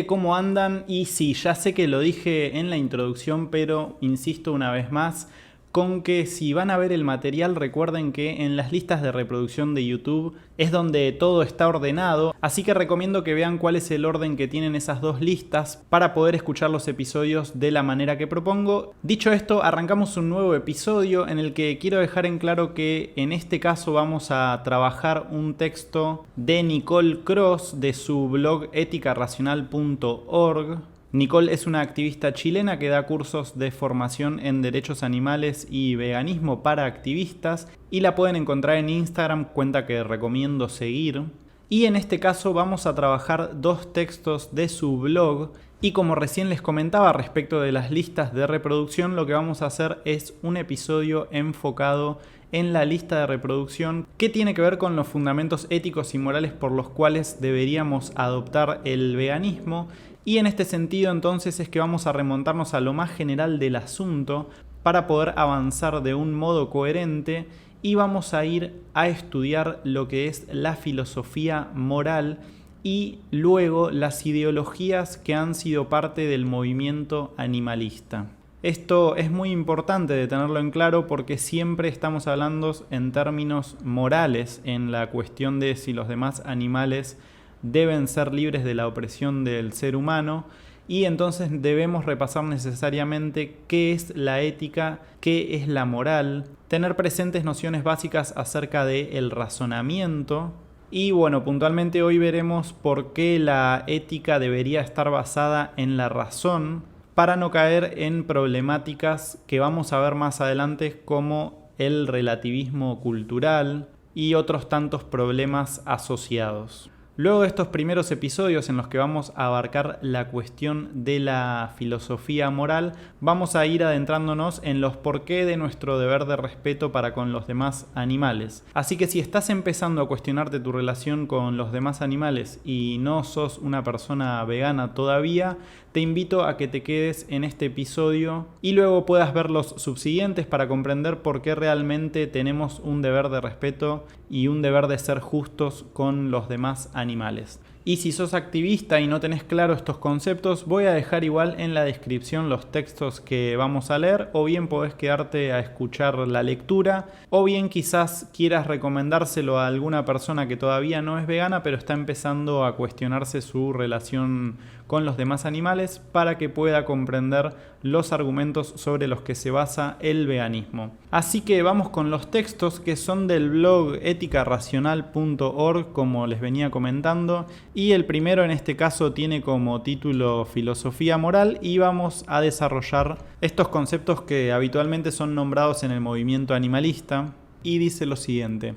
¿Cómo andan? Y sí, ya sé que lo dije en la introducción, pero insisto una vez más con que si van a ver el material recuerden que en las listas de reproducción de YouTube es donde todo está ordenado, así que recomiendo que vean cuál es el orden que tienen esas dos listas para poder escuchar los episodios de la manera que propongo. Dicho esto, arrancamos un nuevo episodio en el que quiero dejar en claro que en este caso vamos a trabajar un texto de Nicole Cross de su blog eticaracional.org. Nicole es una activista chilena que da cursos de formación en derechos animales y veganismo para activistas y la pueden encontrar en Instagram, cuenta que recomiendo seguir. Y en este caso vamos a trabajar dos textos de su blog y como recién les comentaba respecto de las listas de reproducción, lo que vamos a hacer es un episodio enfocado en la lista de reproducción que tiene que ver con los fundamentos éticos y morales por los cuales deberíamos adoptar el veganismo. Y en este sentido entonces es que vamos a remontarnos a lo más general del asunto para poder avanzar de un modo coherente y vamos a ir a estudiar lo que es la filosofía moral y luego las ideologías que han sido parte del movimiento animalista. Esto es muy importante de tenerlo en claro porque siempre estamos hablando en términos morales en la cuestión de si los demás animales deben ser libres de la opresión del ser humano y entonces debemos repasar necesariamente qué es la ética, qué es la moral, tener presentes nociones básicas acerca del razonamiento y bueno, puntualmente hoy veremos por qué la ética debería estar basada en la razón para no caer en problemáticas que vamos a ver más adelante como el relativismo cultural y otros tantos problemas asociados. Luego de estos primeros episodios en los que vamos a abarcar la cuestión de la filosofía moral, vamos a ir adentrándonos en los porqué de nuestro deber de respeto para con los demás animales. Así que si estás empezando a cuestionarte tu relación con los demás animales y no sos una persona vegana todavía, te invito a que te quedes en este episodio y luego puedas ver los subsiguientes para comprender por qué realmente tenemos un deber de respeto y un deber de ser justos con los demás animales. Y si sos activista y no tenés claro estos conceptos, voy a dejar igual en la descripción los textos que vamos a leer, o bien podés quedarte a escuchar la lectura, o bien quizás quieras recomendárselo a alguna persona que todavía no es vegana, pero está empezando a cuestionarse su relación con los demás animales para que pueda comprender los argumentos sobre los que se basa el veganismo. Así que vamos con los textos que son del blog eticaracional.org, como les venía comentando, y el primero en este caso tiene como título Filosofía Moral y vamos a desarrollar estos conceptos que habitualmente son nombrados en el movimiento animalista y dice lo siguiente.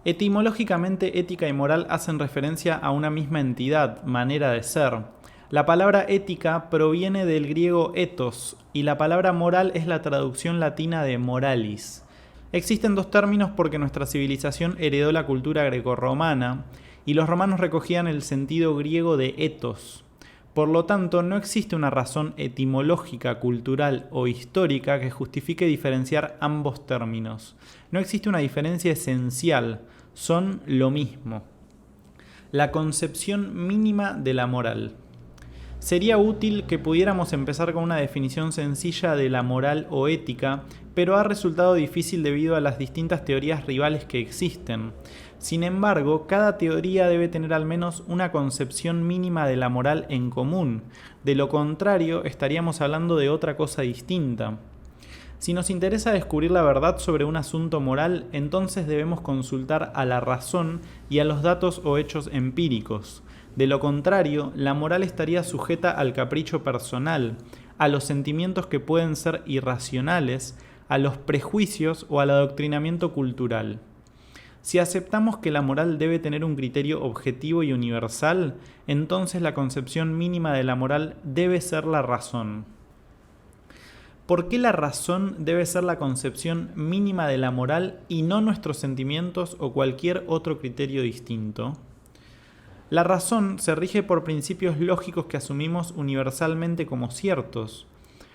Etimológicamente, ética y moral hacen referencia a una misma entidad, manera de ser. La palabra ética proviene del griego ethos y la palabra moral es la traducción latina de moralis. Existen dos términos porque nuestra civilización heredó la cultura grecorromana y los romanos recogían el sentido griego de ethos. Por lo tanto, no existe una razón etimológica, cultural o histórica que justifique diferenciar ambos términos. No existe una diferencia esencial, son lo mismo. La concepción mínima de la moral. Sería útil que pudiéramos empezar con una definición sencilla de la moral o ética, pero ha resultado difícil debido a las distintas teorías rivales que existen. Sin embargo, cada teoría debe tener al menos una concepción mínima de la moral en común. De lo contrario, estaríamos hablando de otra cosa distinta. Si nos interesa descubrir la verdad sobre un asunto moral, entonces debemos consultar a la razón y a los datos o hechos empíricos. De lo contrario, la moral estaría sujeta al capricho personal, a los sentimientos que pueden ser irracionales, a los prejuicios o al adoctrinamiento cultural. Si aceptamos que la moral debe tener un criterio objetivo y universal, entonces la concepción mínima de la moral debe ser la razón. ¿Por qué la razón debe ser la concepción mínima de la moral y no nuestros sentimientos o cualquier otro criterio distinto? La razón se rige por principios lógicos que asumimos universalmente como ciertos.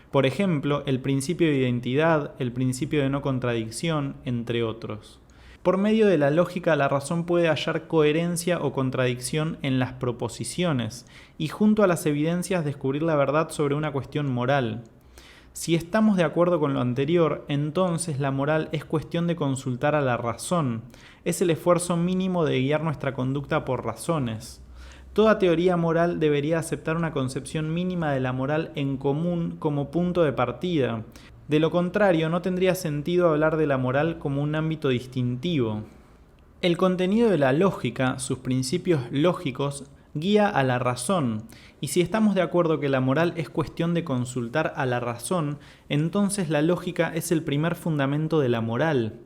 Por ejemplo, el principio de identidad, el principio de no contradicción, entre otros. Por medio de la lógica, la razón puede hallar coherencia o contradicción en las proposiciones y junto a las evidencias descubrir la verdad sobre una cuestión moral. Si estamos de acuerdo con lo anterior, entonces la moral es cuestión de consultar a la razón. Es el esfuerzo mínimo de guiar nuestra conducta por razones. Toda teoría moral debería aceptar una concepción mínima de la moral en común como punto de partida. De lo contrario, no tendría sentido hablar de la moral como un ámbito distintivo. El contenido de la lógica, sus principios lógicos, guía a la razón, y si estamos de acuerdo que la moral es cuestión de consultar a la razón, entonces la lógica es el primer fundamento de la moral.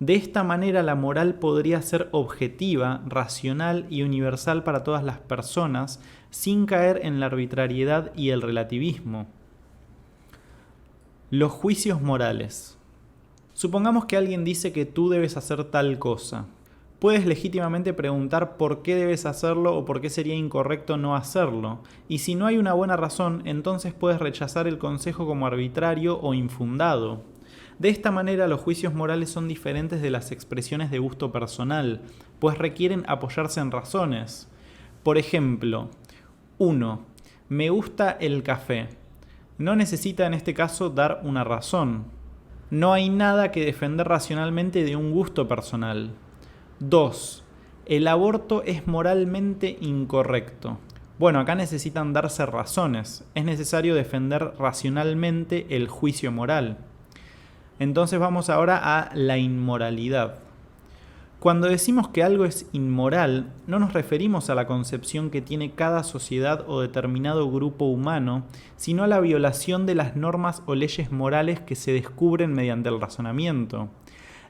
De esta manera la moral podría ser objetiva, racional y universal para todas las personas, sin caer en la arbitrariedad y el relativismo. Los juicios morales. Supongamos que alguien dice que tú debes hacer tal cosa. Puedes legítimamente preguntar por qué debes hacerlo o por qué sería incorrecto no hacerlo. Y si no hay una buena razón, entonces puedes rechazar el consejo como arbitrario o infundado. De esta manera, los juicios morales son diferentes de las expresiones de gusto personal, pues requieren apoyarse en razones. Por ejemplo, 1. Me gusta el café. No necesita en este caso dar una razón. No hay nada que defender racionalmente de un gusto personal. 2. El aborto es moralmente incorrecto. Bueno, acá necesitan darse razones. Es necesario defender racionalmente el juicio moral. Entonces vamos ahora a la inmoralidad. Cuando decimos que algo es inmoral, no nos referimos a la concepción que tiene cada sociedad o determinado grupo humano, sino a la violación de las normas o leyes morales que se descubren mediante el razonamiento.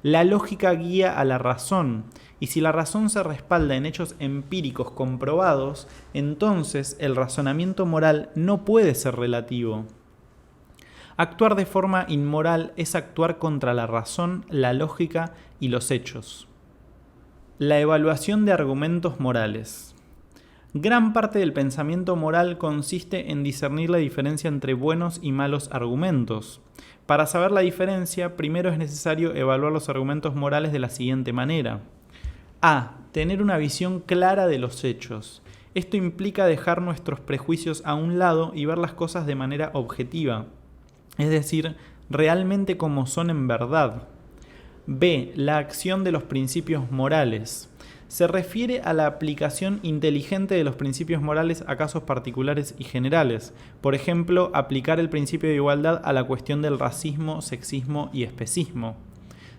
La lógica guía a la razón, y si la razón se respalda en hechos empíricos comprobados, entonces el razonamiento moral no puede ser relativo. Actuar de forma inmoral es actuar contra la razón, la lógica y los hechos. La evaluación de argumentos morales. Gran parte del pensamiento moral consiste en discernir la diferencia entre buenos y malos argumentos. Para saber la diferencia, primero es necesario evaluar los argumentos morales de la siguiente manera. A. Tener una visión clara de los hechos. Esto implica dejar nuestros prejuicios a un lado y ver las cosas de manera objetiva, es decir, realmente como son en verdad. B. La acción de los principios morales. Se refiere a la aplicación inteligente de los principios morales a casos particulares y generales. Por ejemplo, aplicar el principio de igualdad a la cuestión del racismo, sexismo y especismo.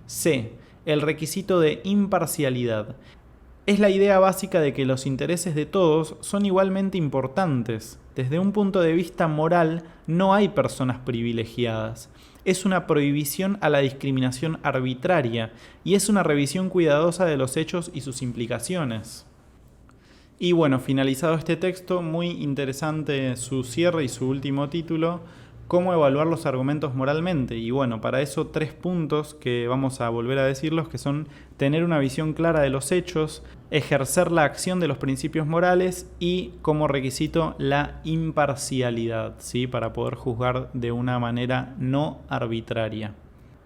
C. El requisito de imparcialidad. Es la idea básica de que los intereses de todos son igualmente importantes. Desde un punto de vista moral, no hay personas privilegiadas. Es una prohibición a la discriminación arbitraria y es una revisión cuidadosa de los hechos y sus implicaciones. Y bueno, finalizado este texto, muy interesante su cierre y su último título, cómo evaluar los argumentos moralmente. Y bueno, para eso 3 puntos que vamos a volver a decirlos, que son tener una visión clara de los hechos, ejercer la acción de los principios morales y como requisito la imparcialidad, ¿sí? Para poder juzgar de una manera no arbitraria.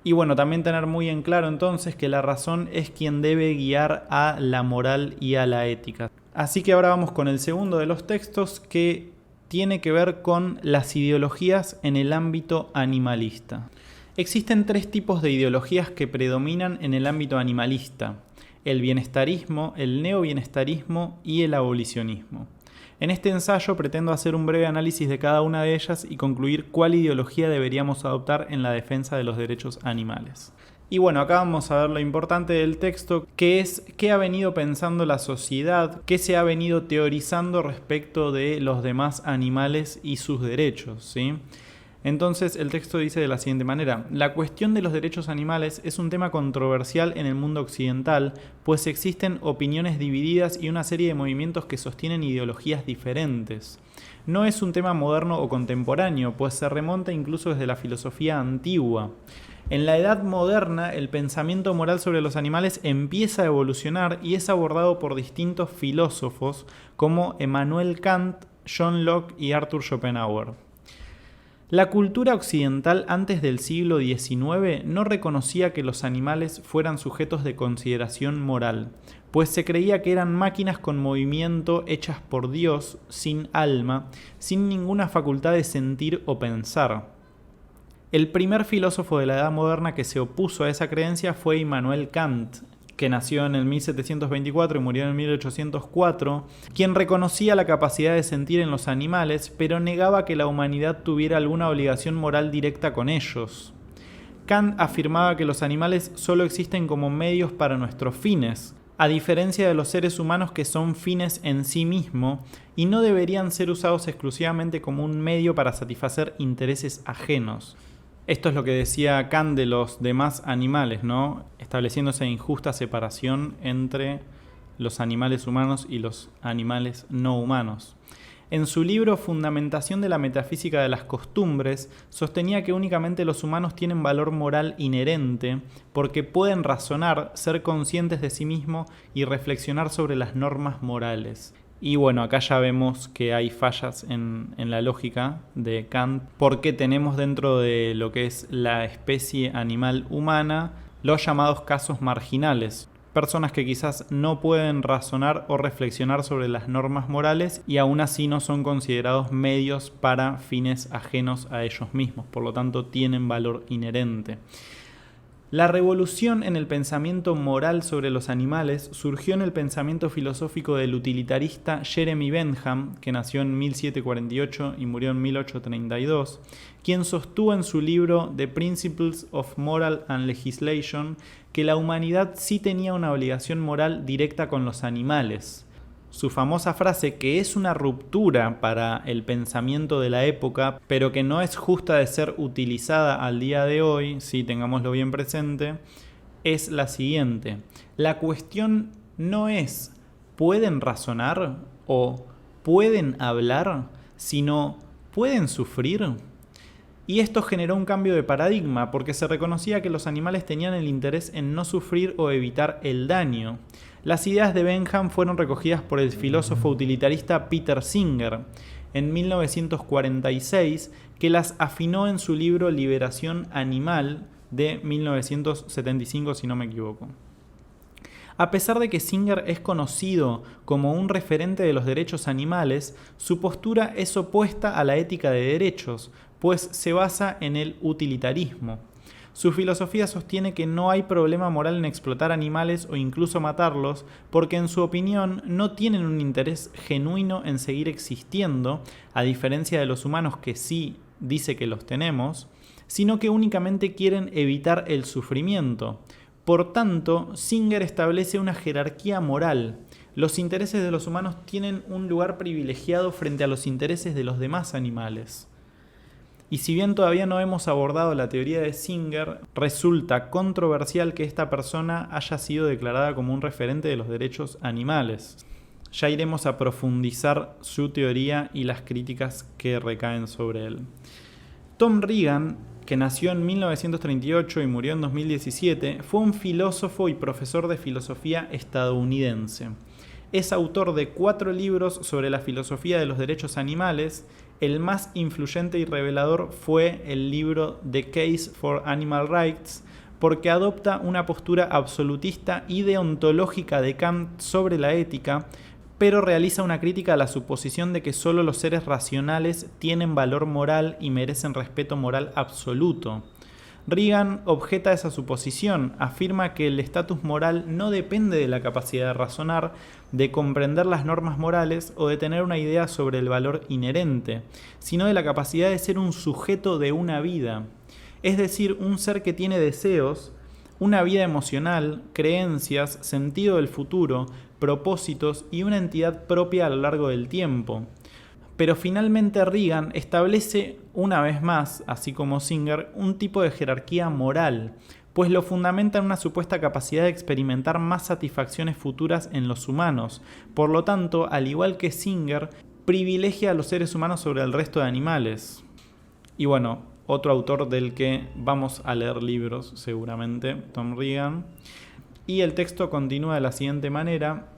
Y bueno, también tener muy en claro entonces que la razón es quien debe guiar a la moral y a la ética. Así que ahora vamos con el segundo de los textos, que tiene que ver con las ideologías en el ámbito animalista. Existen 3 tipos de ideologías que predominan en el ámbito animalista: el bienestarismo, el neobienestarismo y el abolicionismo. En este ensayo pretendo hacer un breve análisis de cada una de ellas y concluir cuál ideología deberíamos adoptar en la defensa de los derechos animales. Y bueno, acá vamos a ver lo importante del texto, que es qué ha venido pensando la sociedad, qué se ha venido teorizando respecto de los demás animales y sus derechos, ¿sí? Entonces el texto dice de la siguiente manera: la cuestión de los derechos animales es un tema controversial en el mundo occidental, pues existen opiniones divididas y una serie de movimientos que sostienen ideologías diferentes. No es un tema moderno o contemporáneo, pues se remonta incluso desde la filosofía antigua. En la edad moderna, el pensamiento moral sobre los animales empieza a evolucionar y es abordado por distintos filósofos como Emmanuel Kant, John Locke y Arthur Schopenhauer. La cultura occidental antes del siglo XIX no reconocía que los animales fueran sujetos de consideración moral, pues se creía que eran máquinas con movimiento hechas por Dios, sin alma, sin ninguna facultad de sentir o pensar. El primer filósofo de la Edad Moderna que se opuso a esa creencia fue Immanuel Kant, que nació en el 1724 y murió en el 1804, quien reconocía la capacidad de sentir en los animales, pero negaba que la humanidad tuviera alguna obligación moral directa con ellos. Kant afirmaba que los animales solo existen como medios para nuestros fines, a diferencia de los seres humanos que son fines en sí mismos y no deberían ser usados exclusivamente como un medio para satisfacer intereses ajenos. Esto es lo que decía Kant de los demás animales, ¿no? Estableciendo esa injusta separación entre los animales humanos y los animales no humanos. En su libro Fundamentación de la Metafísica de las Costumbres, sostenía que únicamente los humanos tienen valor moral inherente porque pueden razonar, ser conscientes de sí mismos y reflexionar sobre las normas morales. Y bueno, acá ya vemos que hay fallas en la lógica de Kant, porque tenemos dentro de lo que es la especie animal humana los llamados casos marginales. Personas que quizás no pueden razonar o reflexionar sobre las normas morales y aún así no son considerados medios para fines ajenos a ellos mismos, por lo tanto tienen valor inherente. La revolución en el pensamiento moral sobre los animales surgió en el pensamiento filosófico del utilitarista Jeremy Bentham, que nació en 1748 y murió en 1832, quien sostuvo en su libro The Principles of Moral and Legislation que la humanidad sí tenía una obligación moral directa con los animales. Su famosa frase, que es una ruptura para el pensamiento de la época, pero que no es justa de ser utilizada al día de hoy, si tengámoslo bien presente, es la siguiente. La cuestión no es ¿pueden razonar o pueden hablar?, sino ¿pueden sufrir? Y esto generó un cambio de paradigma, porque se reconocía que los animales tenían el interés en no sufrir o evitar el daño. Las ideas de Bentham fueron recogidas por el filósofo utilitarista Peter Singer en 1946, que las afinó en su libro Liberación Animal de 1975, si no me equivoco. A pesar de que Singer es conocido como un referente de los derechos animales, su postura es opuesta a la ética de derechos, pues se basa en el utilitarismo. Su filosofía sostiene que no hay problema moral en explotar animales o incluso matarlos, porque en su opinión no tienen un interés genuino en seguir existiendo, a diferencia de los humanos que sí dice que los tenemos, sino que únicamente quieren evitar el sufrimiento. Por tanto, Singer establece una jerarquía moral. Los intereses de los humanos tienen un lugar privilegiado frente a los intereses de los demás animales. Y si bien todavía no hemos abordado la teoría de Singer, resulta controversial que esta persona haya sido declarada como un referente de los derechos animales. Ya iremos a profundizar su teoría y las críticas que recaen sobre él. Tom Regan, que nació en 1938 y murió en 2017, fue un filósofo y profesor de filosofía estadounidense. Es autor de 4 libros sobre la filosofía de los derechos animales. El más influyente y revelador fue el libro The Case for Animal Rights, porque adopta una postura absolutista y deontológica de Kant sobre la ética, pero realiza una crítica a la suposición de que solo los seres racionales tienen valor moral y merecen respeto moral absoluto. Regan objeta esa suposición, afirma que el estatus moral no depende de la capacidad de razonar, de comprender las normas morales o de tener una idea sobre el valor inherente, sino de la capacidad de ser un sujeto de una vida, es decir, un ser que tiene deseos, una vida emocional, creencias, sentido del futuro, propósitos y una entidad propia a lo largo del tiempo. Pero finalmente Regan establece una vez más, así como Singer, un tipo de jerarquía moral, pues lo fundamenta en una supuesta capacidad de experimentar más satisfacciones futuras en los humanos. Por lo tanto, al igual que Singer, privilegia a los seres humanos sobre el resto de animales. Y bueno, otro autor del que vamos a leer libros seguramente, Tom Regan. Y el texto continúa de la siguiente manera,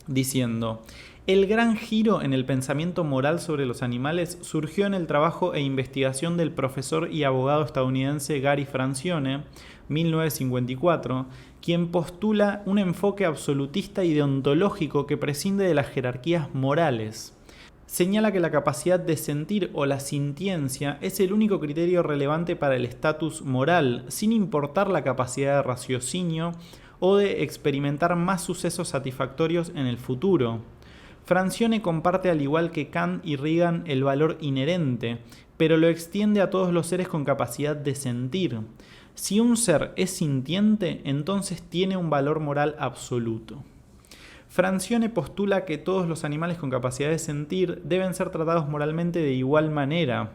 diciendo: El gran giro en el pensamiento moral sobre los animales surgió en el trabajo e investigación del profesor y abogado estadounidense Gary Francione, 1954, quien postula un enfoque absolutista y deontológico que prescinde de las jerarquías morales. Señala que la capacidad de sentir o la sintiencia es el único criterio relevante para el estatus moral, sin importar la capacidad de raciocinio o de experimentar más sucesos satisfactorios en el futuro. Francione comparte, al igual que Kant y Reagan, el valor inherente, pero lo extiende a todos los seres con capacidad de sentir. Si un ser es sintiente, entonces tiene un valor moral absoluto. Francione postula que todos los animales con capacidad de sentir deben ser tratados moralmente de igual manera.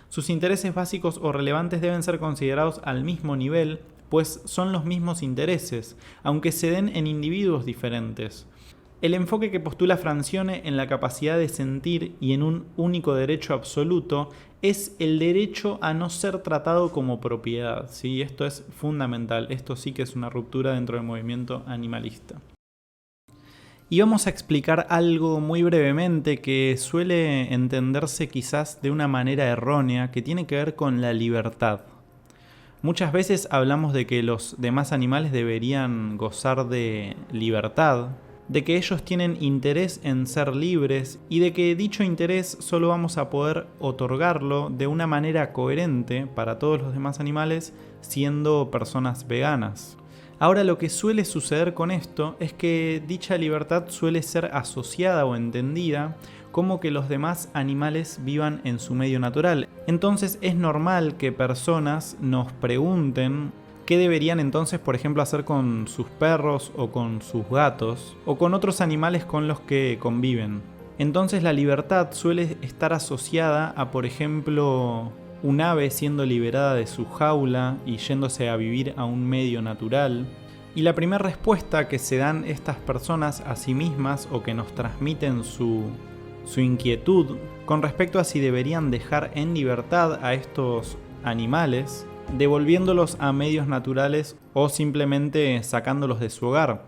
Sus intereses básicos o relevantes deben ser considerados al mismo nivel, pues son los mismos intereses, aunque se den en individuos diferentes. El enfoque que postula Francione en la capacidad de sentir y en un único derecho absoluto es el derecho a no ser tratado como propiedad. ¿Sí? Esto es fundamental, esto sí que es una ruptura dentro del movimiento animalista. Y vamos a explicar algo muy brevemente que suele entenderse quizás de una manera errónea, que tiene que ver con la libertad. Muchas veces hablamos de que los demás animales deberían gozar de libertad, de que ellos tienen interés en ser libres y de que dicho interés solo vamos a poder otorgarlo de una manera coherente para todos los demás animales siendo personas veganas. Ahora, lo que suele suceder con esto es que dicha libertad suele ser asociada o entendida como que los demás animales vivan en su medio natural. Entonces es normal que personas nos pregunten qué deberían entonces, por ejemplo, hacer con sus perros o con sus gatos o con otros animales con los que conviven. Entonces la libertad suele estar asociada a, por ejemplo, un ave siendo liberada de su jaula y yéndose a vivir a un medio natural. Y la primera respuesta que se dan estas personas a sí mismas o que nos transmiten su inquietud con respecto a si deberían dejar en libertad a estos animales, devolviéndolos a medios naturales o simplemente sacándolos de su hogar.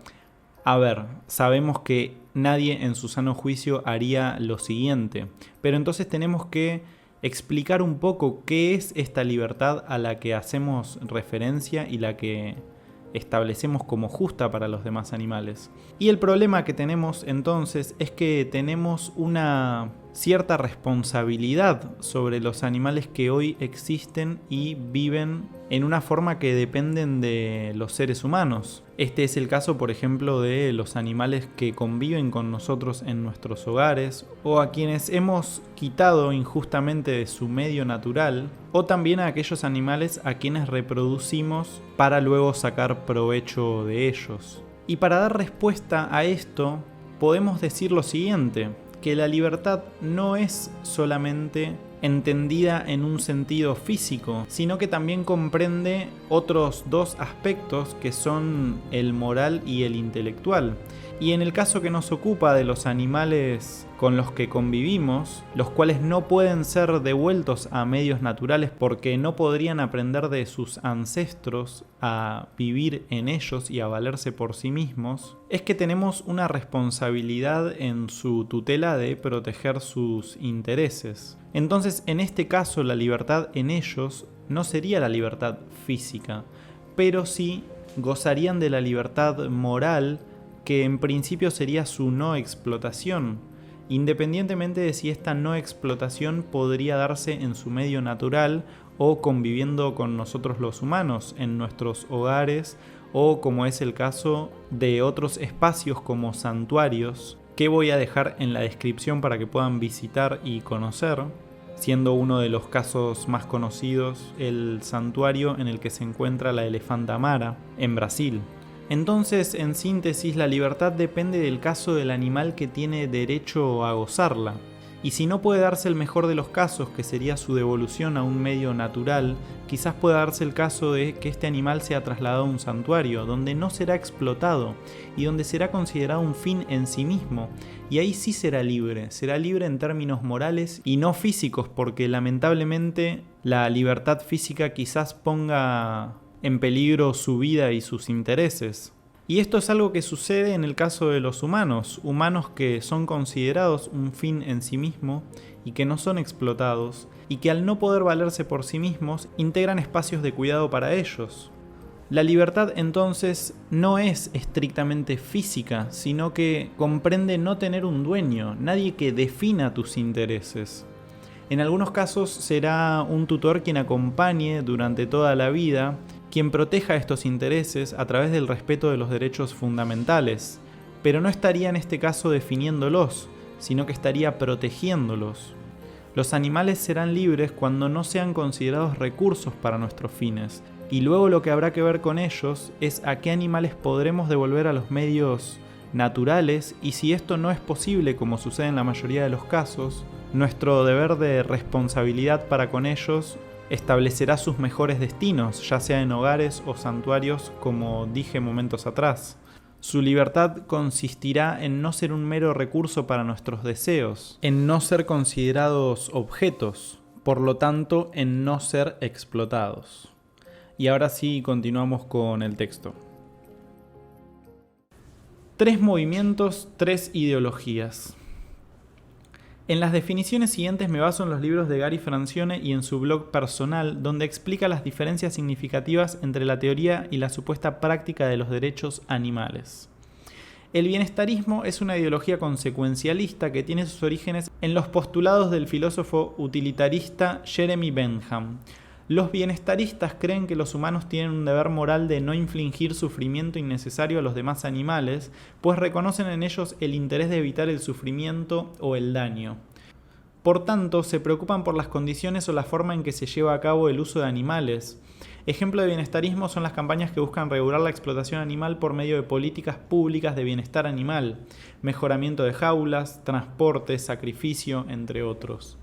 A ver, sabemos que nadie en su sano juicio haría lo siguiente, pero entonces tenemos que explicar un poco qué es esta libertad a la que hacemos referencia y la que establecemos como justa para los demás animales. Y el problema que tenemos entonces es que tenemos una cierta responsabilidad sobre los animales que hoy existen y viven en una forma que dependen de los seres humanos. Este es el caso, por ejemplo, de los animales que conviven con nosotros en nuestros hogares, o a quienes hemos quitado injustamente de su medio natural, o también a aquellos animales a quienes reproducimos para luego sacar provecho de ellos. Y para dar respuesta a esto, podemos decir lo siguiente: que la libertad no es solamente entendida en un sentido físico, sino que también comprende otros dos aspectos que son el moral y el intelectual. Y en el caso que nos ocupa de los animales con los que convivimos, los cuales no pueden ser devueltos a medios naturales porque no podrían aprender de sus ancestros a vivir en ellos y a valerse por sí mismos, es que tenemos una responsabilidad en su tutela de proteger sus intereses. Entonces, en este caso, la libertad en ellos no sería la libertad física, pero sí gozarían de la libertad moral, que en principio sería su no explotación, independientemente de si esta no explotación podría darse en su medio natural o conviviendo con nosotros los humanos en nuestros hogares, o como es el caso de otros espacios como santuarios, que voy a dejar en la descripción para que puedan visitar y conocer, siendo uno de los casos más conocidos el santuario en el que se encuentra la elefanta Mara, en Brasil. Entonces, en síntesis, la libertad depende del caso del animal que tiene derecho a gozarla. Y si no puede darse el mejor de los casos, que sería su devolución a un medio natural, quizás pueda darse el caso de que este animal sea trasladado a un santuario, donde no será explotado y donde será considerado un fin en sí mismo. Y ahí sí será libre en términos morales y no físicos, porque lamentablemente la libertad física quizás ponga en peligro su vida y sus intereses. Y esto es algo que sucede en el caso de los humanos que son considerados un fin en sí mismo y que no son explotados, y que al no poder valerse por sí mismos, integran espacios de cuidado para ellos. La libertad entonces no es estrictamente física, sino que comprende no tener un dueño, nadie que defina tus intereses. En algunos casos será un tutor quien acompañe durante toda la vida, quien proteja estos intereses a través del respeto de los derechos fundamentales, pero no estaría en este caso definiéndolos, sino que estaría protegiéndolos. Los animales serán libres cuando no sean considerados recursos para nuestros fines, y luego lo que habrá que ver con ellos es a qué animales podremos devolver a los medios naturales, y si esto no es posible, como sucede en la mayoría de los casos, nuestro deber de responsabilidad para con ellos establecerá sus mejores destinos, ya sea en hogares o santuarios, como dije momentos atrás. Su libertad consistirá en no ser un mero recurso para nuestros deseos, en no ser considerados objetos, por lo tanto, en no ser explotados. Y ahora sí, continuamos con el texto. 3 movimientos, 3 ideologías. En las definiciones siguientes me baso en los libros de Gary Francione y en su blog personal, donde explica las diferencias significativas entre la teoría y la supuesta práctica de los derechos animales. El bienestarismo es una ideología consecuencialista que tiene sus orígenes en los postulados del filósofo utilitarista Jeremy Bentham. Los bienestaristas creen que los humanos tienen un deber moral de no infligir sufrimiento innecesario a los demás animales, pues reconocen en ellos el interés de evitar el sufrimiento o el daño. Por tanto, se preocupan por las condiciones o la forma en que se lleva a cabo el uso de animales. Ejemplo de bienestarismo son las campañas que buscan regular la explotación animal por medio de políticas públicas de bienestar animal, mejoramiento de jaulas, transporte, sacrificio, entre otros.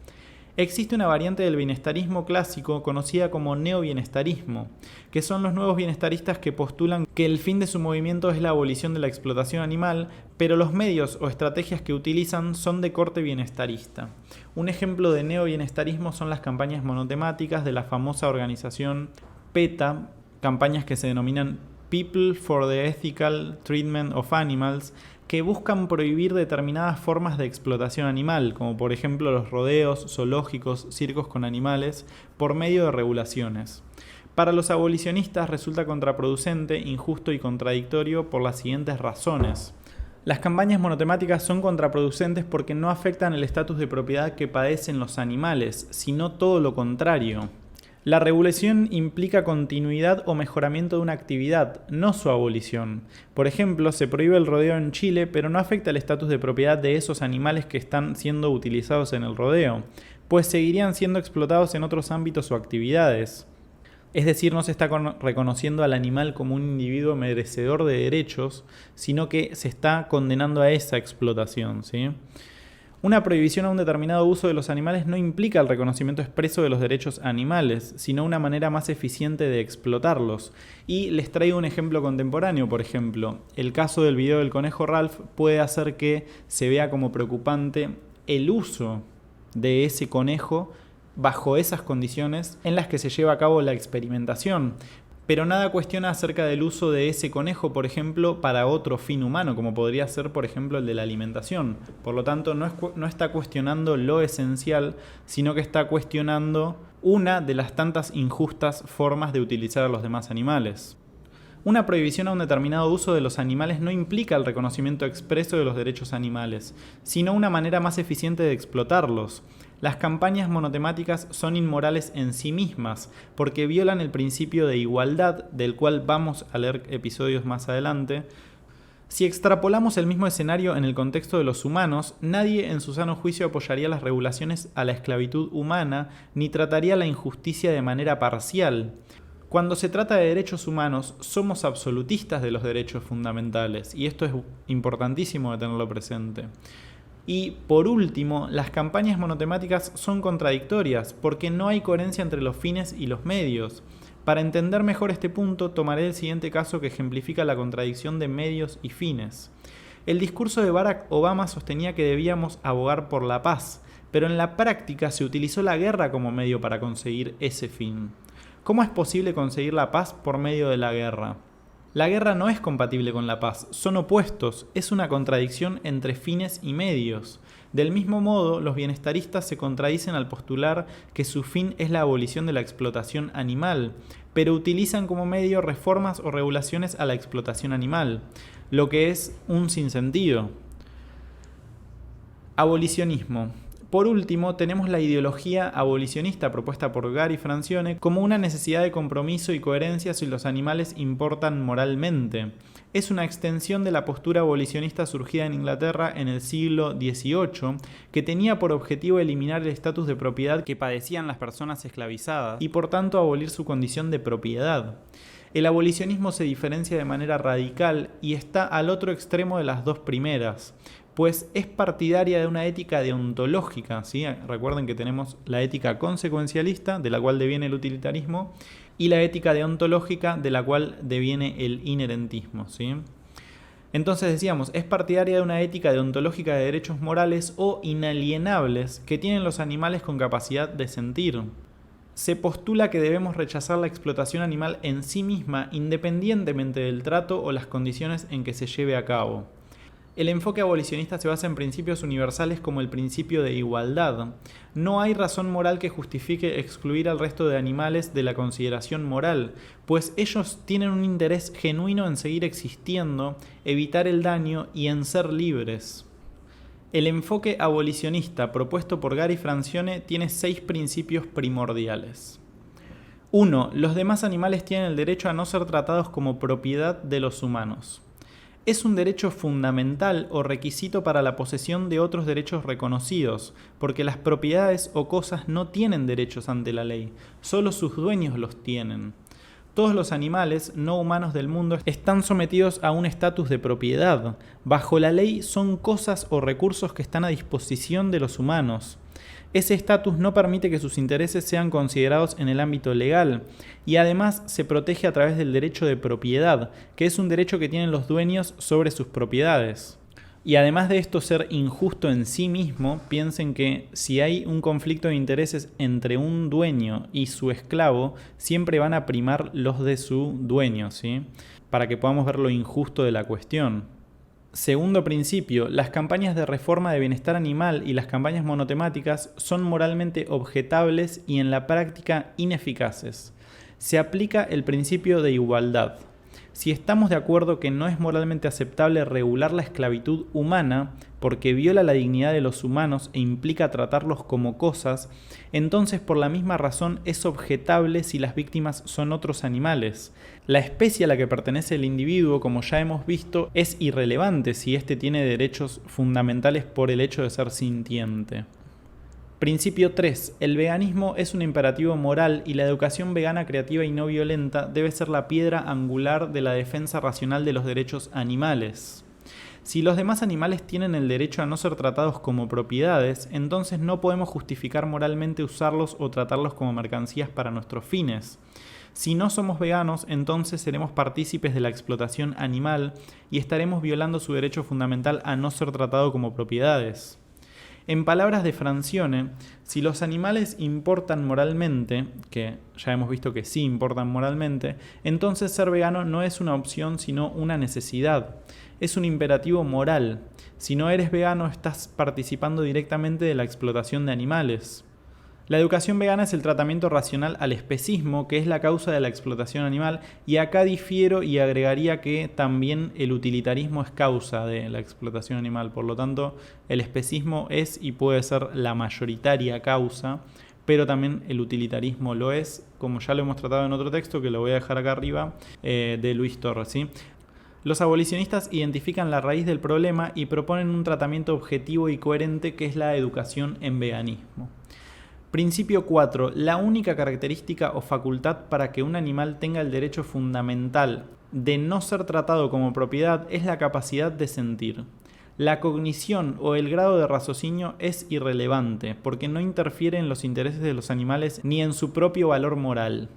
Existe una variante del bienestarismo clásico conocida como neobienestarismo, que son los nuevos bienestaristas que postulan que el fin de su movimiento es la abolición de la explotación animal, pero los medios o estrategias que utilizan son de corte bienestarista. Un ejemplo de neobienestarismo son las campañas monotemáticas de la famosa organización PETA, campañas que se denominan People for the Ethical Treatment of Animals, que buscan prohibir determinadas formas de explotación animal, como por ejemplo los rodeos, zoológicos, circos con animales, por medio de regulaciones. Para los abolicionistas resulta contraproducente, injusto y contradictorio por las siguientes razones. Las campañas monotemáticas son contraproducentes porque no afectan el estatus de propiedad que padecen los animales, sino todo lo contrario. La regulación implica continuidad o mejoramiento de una actividad, no su abolición. Por ejemplo, se prohíbe el rodeo en Chile, pero no afecta el estatus de propiedad de esos animales que están siendo utilizados en el rodeo, pues seguirían siendo explotados en otros ámbitos o actividades. Es decir, no se está reconociendo al animal como un individuo merecedor de derechos, sino que se está condenando a esa explotación, ¿sí? Una prohibición a un determinado uso de los animales no implica el reconocimiento expreso de los derechos animales, sino una manera más eficiente de explotarlos. Y les traigo un ejemplo contemporáneo, por ejemplo. El caso del video del conejo Ralph puede hacer que se vea como preocupante el uso de ese conejo bajo esas condiciones en las que se lleva a cabo la experimentación. Pero nada cuestiona acerca del uso de ese conejo, por ejemplo, para otro fin humano, como podría ser, por ejemplo, el de la alimentación. Por lo tanto, no está cuestionando lo esencial, sino que está cuestionando una de las tantas injustas formas de utilizar a los demás animales. Una prohibición a un determinado uso de los animales no implica el reconocimiento expreso de los derechos animales, sino una manera más eficiente de explotarlos. Las campañas monotemáticas son inmorales en sí mismas, porque violan el principio de igualdad, del cual vamos a leer episodios más adelante. Si extrapolamos el mismo escenario en el contexto de los humanos, nadie en su sano juicio apoyaría las regulaciones a la esclavitud humana, ni trataría la injusticia de manera parcial. Cuando se trata de derechos humanos, somos absolutistas de los derechos fundamentales, y esto es importantísimo de tenerlo presente. Y por último, las campañas monotemáticas son contradictorias porque no hay coherencia entre los fines y los medios. Para entender mejor este punto, tomaré el siguiente caso que ejemplifica la contradicción de medios y fines. El discurso de Barack Obama sostenía que debíamos abogar por la paz, pero en la práctica se utilizó la guerra como medio para conseguir ese fin. ¿Cómo es posible conseguir la paz por medio de la guerra? La guerra no es compatible con la paz, son opuestos, es una contradicción entre fines y medios. Del mismo modo, los bienestaristas se contradicen al postular que su fin es la abolición de la explotación animal, pero utilizan como medio reformas o regulaciones a la explotación animal, lo que es un sinsentido. Abolicionismo. Por último, tenemos la ideología abolicionista propuesta por Gary Francione como una necesidad de compromiso y coherencia si los animales importan moralmente. Es una extensión de la postura abolicionista surgida en Inglaterra en el siglo XVIII, que tenía por objetivo eliminar el estatus de propiedad que padecían las personas esclavizadas y por tanto abolir su condición de propiedad. El abolicionismo se diferencia de manera radical y está al otro extremo de las dos primeras, pues es partidaria de una ética deontológica, ¿sí? Recuerden que tenemos la ética consecuencialista, de la cual deviene el utilitarismo, y la ética deontológica, de la cual deviene el inherentismo, ¿sí? Entonces decíamos, es partidaria de una ética deontológica de derechos morales o inalienables que tienen los animales con capacidad de sentir. Se postula que debemos rechazar la explotación animal en sí misma, independientemente del trato o las condiciones en que se lleve a cabo. El enfoque abolicionista se basa en principios universales como el principio de igualdad. No hay razón moral que justifique excluir al resto de animales de la consideración moral, pues ellos tienen un interés genuino en seguir existiendo, evitar el daño y en ser libres. El enfoque abolicionista propuesto por Gary Francione tiene 6 principios primordiales. 1. Los demás animales tienen el derecho a no ser tratados como propiedad de los humanos. Es un derecho fundamental o requisito para la posesión de otros derechos reconocidos, porque las propiedades o cosas no tienen derechos ante la ley, solo sus dueños los tienen. Todos los animales no humanos del mundo están sometidos a un estatus de propiedad. Bajo la ley son cosas o recursos que están a disposición de los humanos. Ese estatus no permite que sus intereses sean considerados en el ámbito legal y además se protege a través del derecho de propiedad, que es un derecho que tienen los dueños sobre sus propiedades. Y además de esto ser injusto en sí mismo, piensen que si hay un conflicto de intereses entre un dueño y su esclavo, siempre van a primar los de su dueño, ¿sí? Para que podamos ver lo injusto de la cuestión. Segundo principio, las campañas de reforma de bienestar animal y las campañas monotemáticas son moralmente objetables y en la práctica ineficaces. Se aplica el principio de igualdad. Si estamos de acuerdo que no es moralmente aceptable regular la esclavitud humana porque viola la dignidad de los humanos e implica tratarlos como cosas, entonces por la misma razón es objetable si las víctimas son otros animales. La especie a la que pertenece el individuo, como ya hemos visto, es irrelevante si éste tiene derechos fundamentales por el hecho de ser sintiente. Principio 3. El veganismo es un imperativo moral y la educación vegana creativa y no violenta debe ser la piedra angular de la defensa racional de los derechos animales. Si los demás animales tienen el derecho a no ser tratados como propiedades, entonces no podemos justificar moralmente usarlos o tratarlos como mercancías para nuestros fines. Si no somos veganos, entonces seremos partícipes de la explotación animal y estaremos violando su derecho fundamental a no ser tratado como propiedades. En palabras de Francione, si los animales importan moralmente, que ya hemos visto que sí importan moralmente, entonces ser vegano no es una opción sino una necesidad. Es un imperativo moral. Si no eres vegano, estás participando directamente de la explotación de animales. La educación vegana es el tratamiento racional al especismo, que es la causa de la explotación animal, y acá difiero y agregaría que también el utilitarismo es causa de la explotación animal. Por lo tanto, el especismo es y puede ser la mayoritaria causa, pero también el utilitarismo lo es, como ya lo hemos tratado en otro texto, que lo voy a dejar acá arriba, de Luis Torres, ¿sí? Los abolicionistas identifican la raíz del problema y proponen un tratamiento objetivo y coherente que es la educación en veganismo. Principio 4. La única característica o facultad para que un animal tenga el derecho fundamental de no ser tratado como propiedad es la capacidad de sentir. La cognición o el grado de raciocinio es irrelevante porque no interfiere en los intereses de los animales ni en su propio valor moral.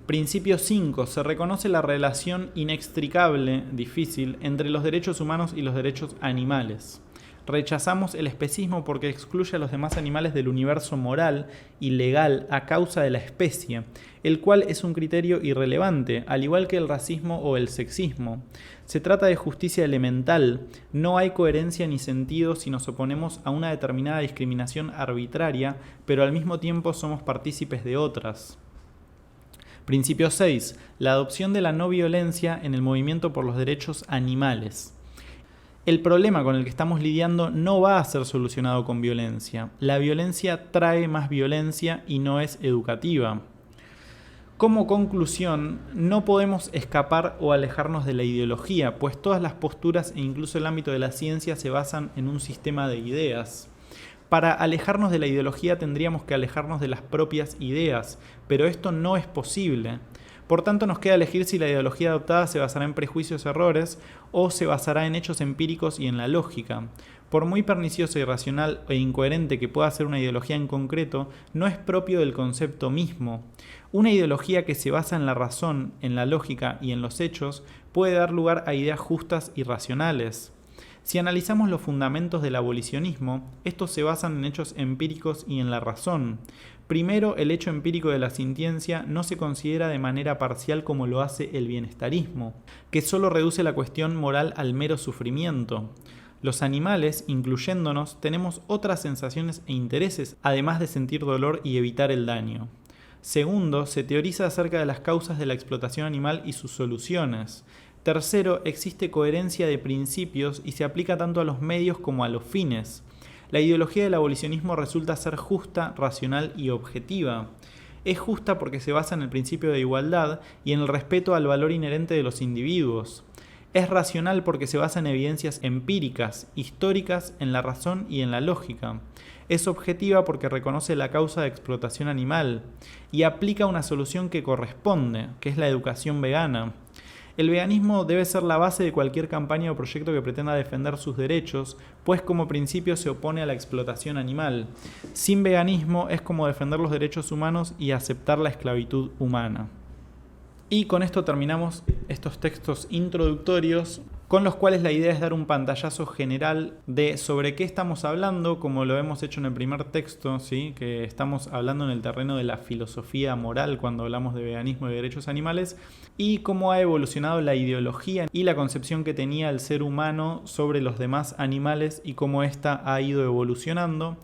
Principio 5. Se reconoce la relación inextricable, difícil, entre los derechos humanos y los derechos animales. Rechazamos el especismo porque excluye a los demás animales del universo moral y legal a causa de la especie, el cual es un criterio irrelevante, al igual que el racismo o el sexismo. Se trata de justicia elemental, no hay coherencia ni sentido si nos oponemos a una determinada discriminación arbitraria, pero al mismo tiempo somos partícipes de otras. Principio 6. La adopción de la no violencia en el movimiento por los derechos animales. El problema con el que estamos lidiando no va a ser solucionado con violencia. La violencia trae más violencia y no es educativa. Como conclusión, no podemos escapar o alejarnos de la ideología, pues todas las posturas e incluso el ámbito de la ciencia se basan en un sistema de ideas. Para alejarnos de la ideología tendríamos que alejarnos de las propias ideas, pero esto no es posible. Por tanto, nos queda elegir si la ideología adoptada se basará en prejuicios, errores, o se basará en hechos empíricos y en la lógica. Por muy perniciosa, irracional e incoherente que pueda ser una ideología en concreto, no es propio del concepto mismo. Una ideología que se basa en la razón, en la lógica y en los hechos puede dar lugar a ideas justas y racionales. Si analizamos los fundamentos del abolicionismo, estos se basan en hechos empíricos y en la razón. Primero, el hecho empírico de la sintiencia no se considera de manera parcial como lo hace el bienestarismo, que solo reduce la cuestión moral al mero sufrimiento. Los animales, incluyéndonos, tenemos otras sensaciones e intereses, además de sentir dolor y evitar el daño. Segundo, se teoriza acerca de las causas de la explotación animal y sus soluciones. Tercero, existe coherencia de principios y se aplica tanto a los medios como a los fines. La ideología del abolicionismo resulta ser justa, racional y objetiva. Es justa porque se basa en el principio de igualdad y en el respeto al valor inherente de los individuos. Es racional porque se basa en evidencias empíricas, históricas, en la razón y en la lógica. Es objetiva porque reconoce la causa de explotación animal y aplica una solución que corresponde, que es la educación vegana. El veganismo debe ser la base de cualquier campaña o proyecto que pretenda defender sus derechos, pues como principio se opone a la explotación animal. Sin veganismo es como defender los derechos humanos y aceptar la esclavitud humana. Y con esto terminamos estos textos introductorios, con los cuales la idea es dar un pantallazo general de sobre qué estamos hablando, como lo hemos hecho en el primer texto, ¿sí? Que estamos hablando en el terreno de la filosofía moral cuando hablamos de veganismo y derechos animales, y cómo ha evolucionado la ideología y la concepción que tenía el ser humano sobre los demás animales y cómo ésta ha ido evolucionando.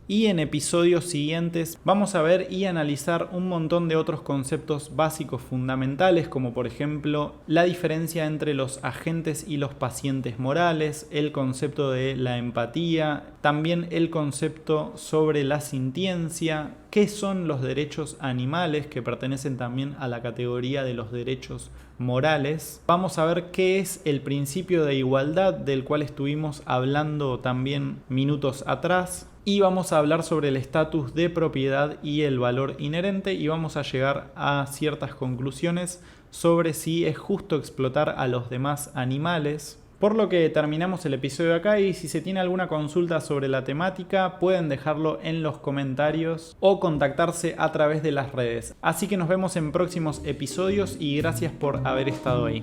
Y en episodios siguientes vamos a ver y analizar un montón de otros conceptos básicos fundamentales, como por ejemplo la diferencia entre los agentes y los pacientes morales, el concepto de la empatía, también el concepto sobre la sintiencia, qué son los derechos animales, que pertenecen también a la categoría de los derechos morales. Vamos a ver qué es el principio de igualdad, del cual estuvimos hablando también minutos atrás. Y vamos a hablar sobre el estatus de propiedad y el valor inherente, y vamos a llegar a ciertas conclusiones sobre si es justo explotar a los demás animales. Por lo que terminamos el episodio acá, y si se tiene alguna consulta sobre la temática pueden dejarlo en los comentarios o contactarse a través de las redes. Así que nos vemos en próximos episodios y gracias por haber estado ahí.